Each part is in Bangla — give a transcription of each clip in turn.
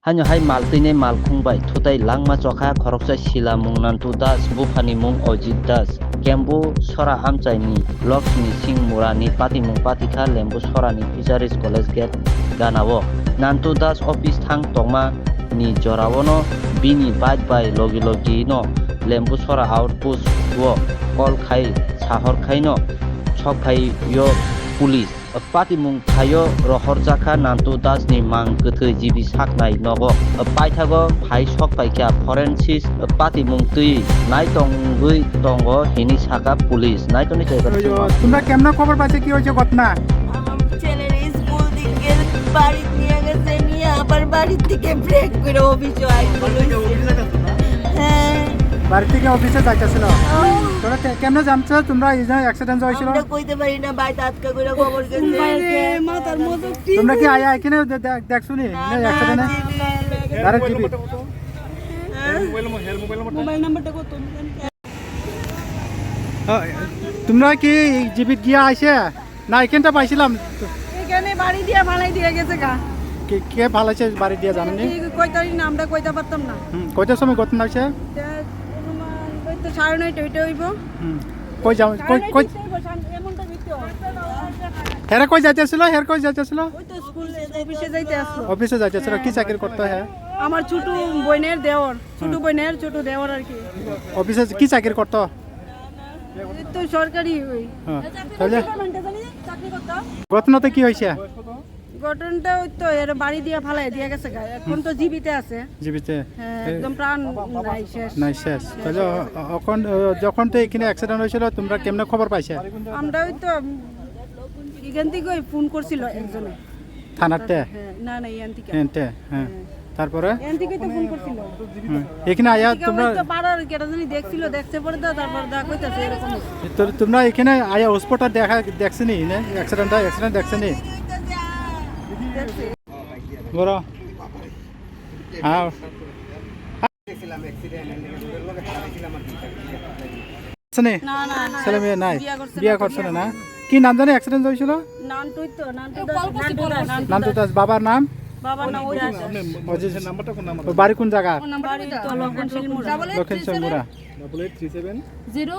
Hanyo hai maltine malkhungbai thutai langma chokha khoroksa sila mung nantu das bufani mung Ojit Das Kembu sora amchaini Lakshmi Singh Murani patimung patikha lembu sorani Fisheries College Gate ganao nantu das office thang tongma ni jorawono bini bai logi logi no lembu sora outpost wo call khai sahor khai no chokpai yo police patimung thayo rohorjaka nantu das ni mang gethoi jibi saknai nogo paithago phai sokpaikya forensic patimung tui naitongui tongo hini saka police naitoni jayga তোমরা কেমন খবর পাইছো কি হয়েছে ঘটনা? আমার ছেলের স্কুল থেকে বাড়ি নিয়ে গেছে, নিয়ে আবার বাড়ি থেকে ব্রেক করে অফিসে হ্যাঁ বাড়ি থেকে অফিসে যাইতেছিল। তোরা কেমন জানছো তোমরা এই যে অ্যাক্সিডেন্ট হয়েছিল? আমরা কইতে পারি না, বাড়িতে আটকা করে খবর গেছে মাথার মতো। তোমরা কি আয়া এখানে দেখছো নি অ্যাক্সিডেন্টে? ডাইরেক্ট জিবি মোবাইল নাম্বারটা কত? তোমরা কি জিবিত গিয়া আইছে না এখানটা পাইছিলাম? এখানে বাড়ি দিয়ে ভাড়াই দিয়ে গেছে গা। কে ভালাইছে বাড়ি দিয়ে জানেন নি? কই তারিখ নামটা কইতে পারতাম না। কয়টার সময় ঘটনা হয়েছে? ওই তো 9:30 ওইটা হইব। কই যাও কই এমনটা ভিতর হেরা কই যাইতেছিল? হের কই যাইতেছিল? ওই তো স্কুল অফিসে যাইতে আসলো। অফিসে যাইতেছিল। কি চাকরি করতে হ্যাঁ? আমার ছোট বোনের দেওর, ছোট বোনের ছোট দেওর আর কি। অফিসে কি চাকরি করতো? এই তো সরকারি ওই তাহলে চাকরি করতো। ঘটনাতে কি হয়েছে? ঘটনাটা ওই তো এর বাড়ি দিয়ে ফালাই দিয়ে গেছে গা। এখন তো জীবিত আছে। জীবিতে হ্যাঁ, একদম প্রাণ নাই শেষ। নাই শেষ। তাহলে এখন যখন তো এখানে অ্যাক্সিডেন্ট হয়েছিল তোমরা কেমনে খবর পাইছে? আমরা ওই তো এখান থেকে ফোন করছিল একজনে থানাতে? হ্যাঁ, না না এখান থেকে এনতে হ্যাঁ। তারপরে এখান থেকে তো ফোন করছিল। এখানে আয়া তোমরা ওই তো পাড়ার কেটা জানি দেখছিল, দেখতে পরে তো তারপর দেখা কইতাছে এরকম তোমরা এখানে আয়া হসপিটাল দেখছনি না? অ্যাক্সিডেন্ট দেখছনি? দেখছে। বড় হ্যাঁ না না না, ছেলে মেয়ে নাই? বিয়া করছে বিয়া করছে না? কি নাম জানি অ্যাক্সিডেন্ট হয়েছিল? নানটুই তো নানটু নান্টু দাস। বাবার নাম? বাবার নাম ওই ওর বাড়ি কোন জায়গা? বাড়ি তো লক্ষণশীল মোড়া। দক্ষিণেশ্বর মুড়া। 0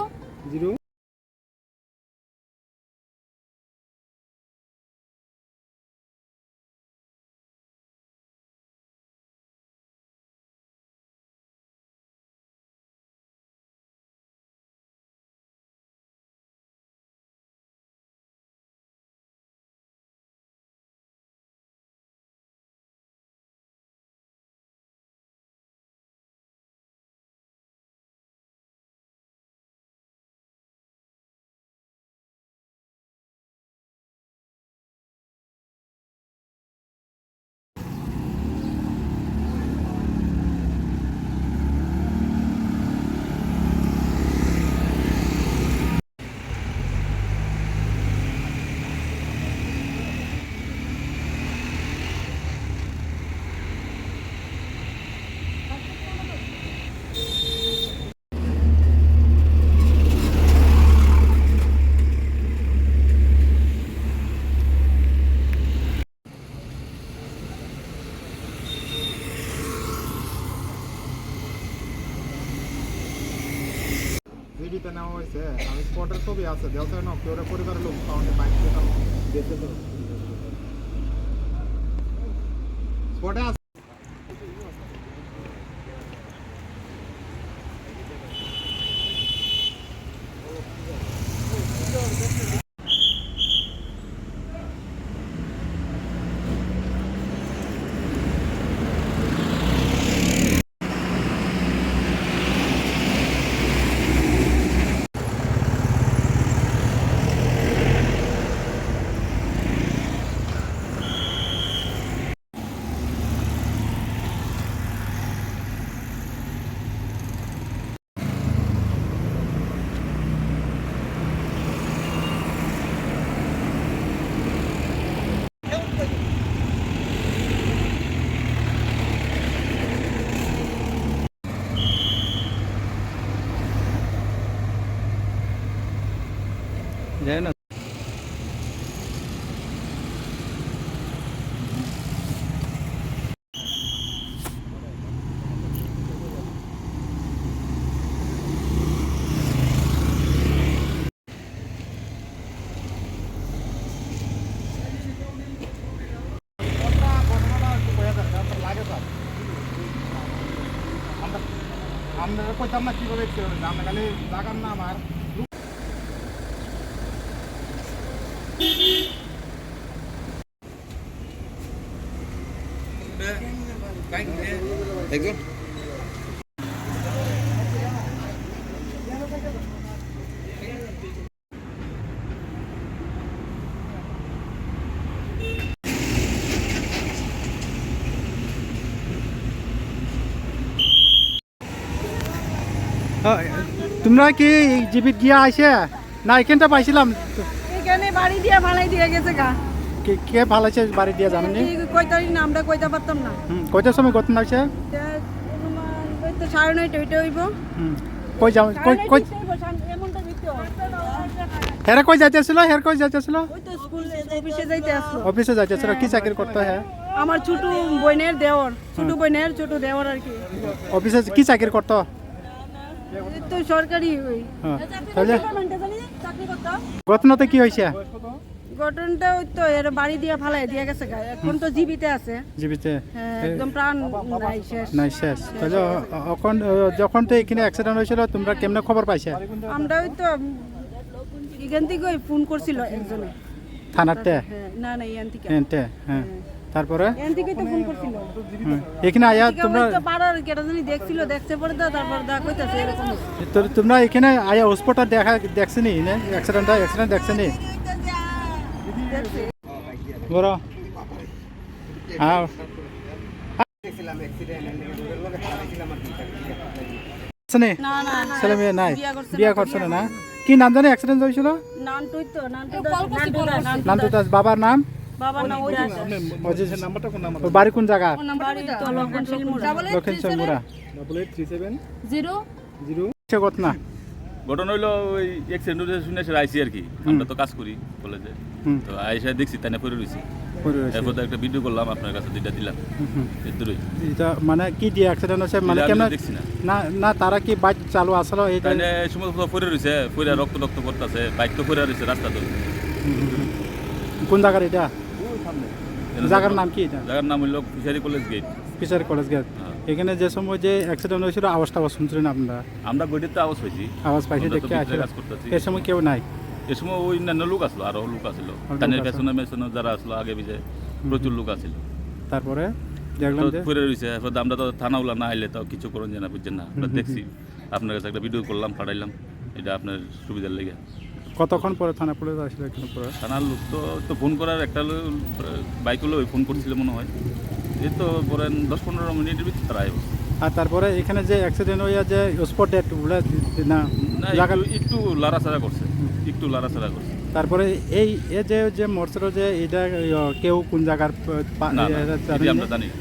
জীবিত নেওয়া হয়েছে। আমি স্পটের ছবি আছে দেওয়া না কেউ পরিবারের লোক কারণে বাইক স্পটে আছে। আপনারা কইতাম না কিভাবে accident হয়েছে, আমরা খালি জায়গার নাম আর তোমরা কি জীবিত গিয়া আইসে না এখানটা পাইছিলাম? এখানে বাড়ি দিয়ে ফালাই দিয়ে গেছে গা। কে ফালাইছে বাড়ি দিয়ে জানেনি? কয় তারিখ না আমরা কইতে পারতাম না। কয়টার সময় ঘটনা হয়েছে? ওই তো 9:30 ওইটা হইব। কই যাও কই কই এমনটা দিতে হেরা কই যাইতেছিল? কই যাইতেছিল? ওই তো স্কুল অফিসে যাইতে আসলো। অফিসে যাইতেছিল। কি চাকরি করতে হ্যাঁ? আমার ছোট বোনের দেওর, ছোট বোনের ছোট দেওর আর কি। অফিসে কি চাকরি করতো? এই তো সরকারি ওই হ্যাঁ। তাহলে চাকরি করতো। ঘটনাতে কি হয়েছে? ঘটনাটা ওই তো এর বাড়ি দিয়ে ফালাই দিয়ে গেছে গা। এখন তো জীবিত আছে। জীবিত হ্যাঁ, একদম প্রাণ নাই শেষ। নাই শেষ। তাহলে এখন যখন তো এখানে অ্যাক্সিডেন্ট হয়েছিল তোমরা কেমনে খবর পাইছে? আমরা ওই তো এখান থেকে ওই ফোন করছিল একজনে থানাতে? হ্যাঁ, না না এখান থেকে এনতে হ্যাঁ। তারপরে এখান থেকে তো ফোন করছিল। এখানে আয়া তোমরা তো পাড়ার কেটা জানি দেখছিল, দেখছে পরে তো তারপর দা কইতাছে এরকম হচ্ছে। তো তোমরা এখানে আয়া হসপিটাল দেখছনি না? অ্যাক্সিডেন্ট দেখছনি? দেখছে বড় হ্যাঁ শুনে না না না, ছেলে মেয়ে নাই? করছে বিয়া করছে না? কি নাম জানি অ্যাক্সিডেন্ট হয়েছিল? নানটুই তো নানটু নাম তো তার বাবার নাম? বাবার নাম ওই অজিত। নাম্বারটা কোন নাম্বার? ওর বাড়ি কোন জায়গা? বাড়ি তো লক্ষণশীল মোড়। লক্ষেশ্বর মুড়া। 0 সে ঘটনা ঘটনা হইলো ওই অ্যাক্সিডেন্ট শুনে এসে আইসি আর কি, আমরা তো কাজ করি কলেজে, তো আইসা দেখছি তাই না পড়ে রয়েছি। এরপর তো একটা ভিডিও করলাম, আপনার কাছে দুইটা দিলাম। এদুরই এটা মানে কি দিয়ে অ্যাক্সিডেন্ট হয়েছে মানে এটা আমি কেন? দেখছি না। না না তারা কি বাইক চালু আসলো? এই তাই না এই সময় তো পড়ে রয়েছে, পড়ে রক্ত রক্ত করতেছে, বাইক তো পড়ে রয়েছে রাস্তা তো। কোন জায়গার এটা? জায়গার নাম কি এটা? জায়গার নাম হইলো fishery college gate. Fishery college gate. এখানে যে সময় যে অ্যাক্সিডেন্ট হয়েছিল আওয়াজটা শুনছিলেন আপনারা? আমরা গেটের তো আওয়াজ পাইছি, আওয়াজ পাইছি আমরা তো দেখতে ভিতরে আসলে কাজ করতেছি। এই সময় কেউ নাই? এ সময় ওই অন্যান্য লোক আসলো, আরো লোক আসলো, লোক কানের আসলো। পেছনে পেছনে যারা আসলো আগে পিছে প্রচুর লোক আসছিল। তারপরে দেখলাম তো যে পড়ে রয়েছে, এরপর আমরা তো থানাওয়ালা না আইলে তো কিছু করেন যে না, বুঝছেন না। আমরা দেখছি, আপনার কাছে একটা ভিডিও করলাম, পাঠাইলাম, এটা আপনার সুবিধার লেগে। কতক্ষণ পরে থানা পুলিশ আসলে এখানে পরে? থানার লোক তো ফোন করার একটা বাইক হলো ওই ফোন করছিল মনে হয়, এই তো বলেন 10-15 মিনিটের ভিতরে তারা আইব। আর তারপরে এখানে যে অ্যাক্সিডেন্ট হইয়া যে স্পট ডেট বলে না না জায়গা একটু লাড়াচাড়া করছে, একটু লাড়াচাড়া করছে। তারপরে এই এ যে মরছিল যে এটা কেউ কোন জায়গার না না, এটি আমরা জানি না,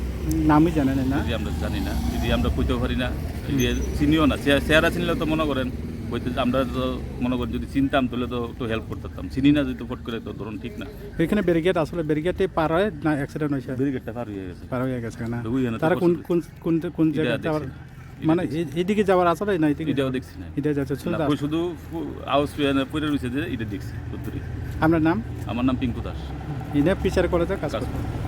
নামই জানেন না? এটি আমরা জানি না, এটি আমরা কইতেও পারি না, এটি চিনিও না। চেহারা চিনলে তো মনে করেন হইতে, আমরা তো মনে করি যদি চিনতাম তাহলে তো একটু হেল্প করতাম, চিনি না যদি ফট করে তো ধরুন ঠিক না। এখানে ব্যারিকেড আসলে ব্যারিকেডে পার হয় না অ্যাক্সিডেন্ট হয়েছে? ব্যারিকেডটা পার হয়ে গেছে, পার হয়ে গেছে না? ওই জন্য তো তারা কোন কষ্ট কোন কোন কোন এটা জায়গায় যাওয়ার দেখছি না, মানে এইদিকে যাওয়ার আসলে না এইদিকে? এটাও দেখছি না, এটা যাচ্ছে শুধু না, ওই শুধু আওয়াজ পড়ে রয়েছে যে এটা দেখছি। আপনার নাম? আমার নাম পিঙ্কু দাস। ইনে ফিচার কলেজে কাজ কাজ করতে?